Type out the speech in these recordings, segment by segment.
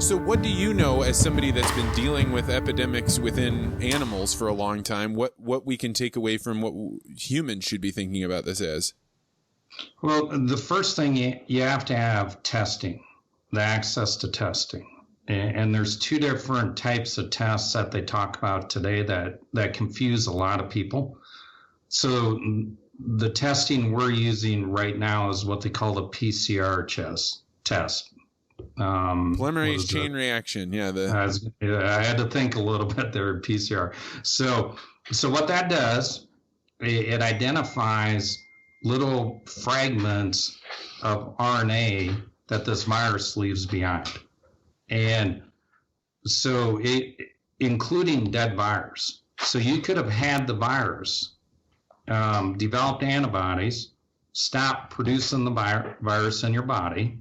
So what do you know, as somebody that's been dealing with epidemics within animals for a long time, what we can take away from what humans should be thinking about this as? Well, the first thing you have to have testing, the access to testing. And there's two different types of tests that they talk about today that confuse a lot of people. So the testing we're using right now is what they call the PCR test. Polymerase chain reaction. Yeah. I had to think a little bit there, PCR. So what that does, it identifies little fragments of RNA that this virus leaves behind. And so including dead virus. So you could have had the virus, developed antibodies, stopped producing the virus in your body,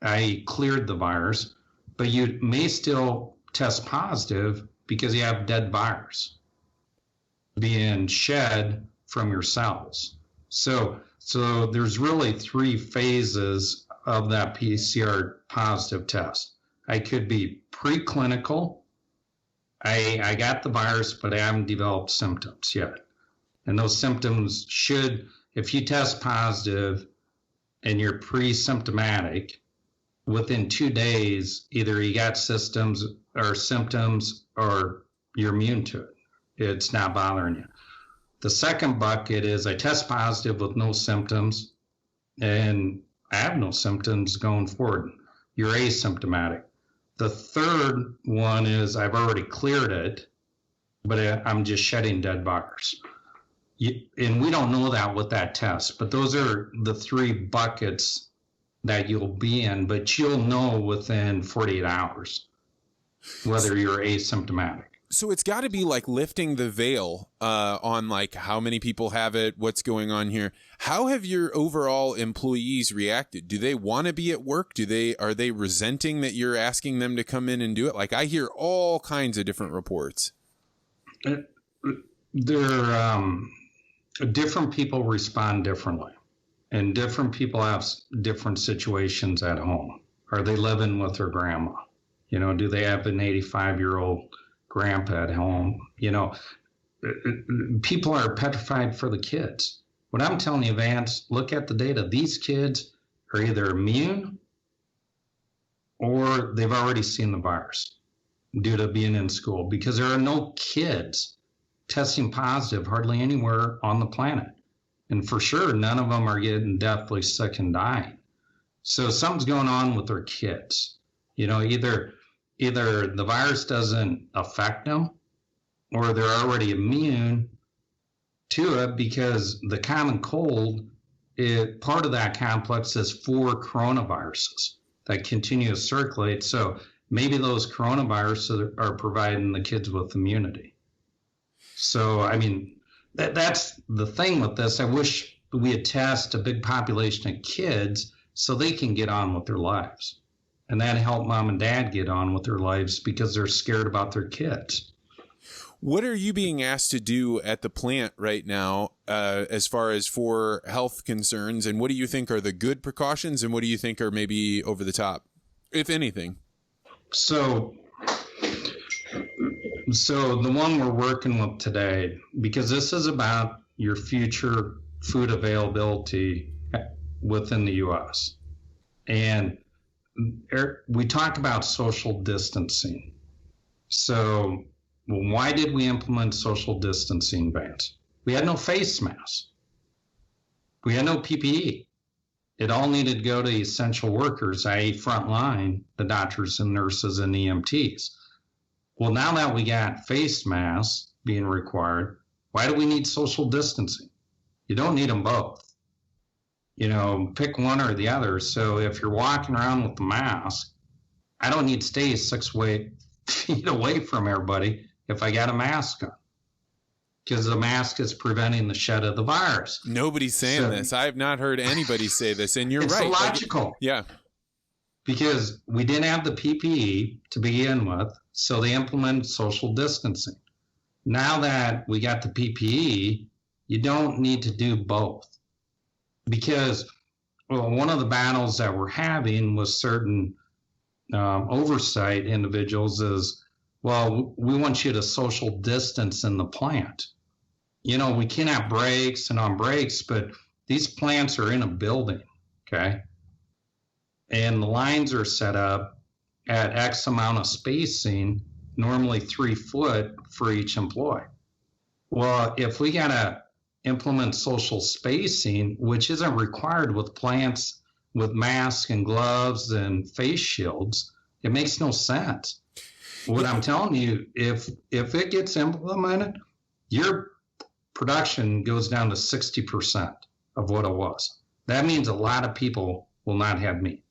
i.e. cleared the virus, but you may still test positive because you have dead virus being shed from your cells. So there's really three phases of that PCR positive test. I could be preclinical. I got the virus, but I haven't developed symptoms yet. And those symptoms should, if you test positive and you're pre-symptomatic, within 2 days, either you got symptoms or you're immune to it. It's not bothering you. The second bucket is I test positive with no symptoms and I have no symptoms going forward. You're asymptomatic. The third one is I've already cleared it, but I'm just shedding dead virus. And we don't know that with that test, but those are the three buckets that you'll be in, but you'll know within 48 hours whether you're asymptomatic. So it's got to be like lifting the veil on like how many people have it, what's going on here. How have your overall employees reacted? Do they want to be at work? Are they resenting that you're asking them to come in and do it? Like I hear all kinds of different reports. Different people respond differently, and different people have different situations at home. Are they living with their grandma? Do they have an 85-year-old grandpa at home? People are petrified for the kids. What I'm telling you, Vance, look at the data. These kids are either immune or they've already seen the virus due to being in school, because there are no kids testing positive hardly anywhere on the planet. And for sure, none of them are getting deathly sick and dying. So something's going on with their kids. Either the virus doesn't affect them or they're already immune to it, because the common cold, part of that complex is 4 coronaviruses that continue to circulate. So maybe those coronaviruses are providing the kids with immunity. So, I mean, that's the thing with this. I wish we had tested a big population of kids so they can get on with their lives. And that helped mom and dad get on with their lives because they're scared about their kids. What are you being asked to do at the plant right now as far as for health concerns? And what do you think are the good precautions? And what do you think are maybe over the top, if anything? So the one we're working with today, because this is about your future food availability within the U.S. And we talk about social distancing. So why did we implement social distancing, Vance? We had no face masks. We had no PPE. It all needed to go to essential workers, i.e. frontline, the doctors and nurses and EMTs. Well, now that we got face masks being required, why do we need social distancing? You don't need them both. Pick one or the other. So if you're walking around with the mask, I don't need to stay 6 feet away from everybody if I got a mask on, because the mask is preventing the shed of the virus. Nobody's saying this. I have not heard anybody say this, and you're right. It's illogical. Yeah. Because we didn't have the PPE to begin with, so they implemented social distancing. Now that we got the PPE, you don't need to do both. Because one of the battles that we're having with certain oversight individuals is, well, we want you to social distance in the plant. You know, we can have breaks and on breaks, but these plants are in a building, okay? And the lines are set up at X amount of spacing, normally 3 foot for each employee. Well, if we got to implement social spacing, which isn't required with plants with masks and gloves and face shields, it makes no sense. What I'm telling you, if it gets implemented, your production goes down to 60% of what it was. That means a lot of people will not have meat.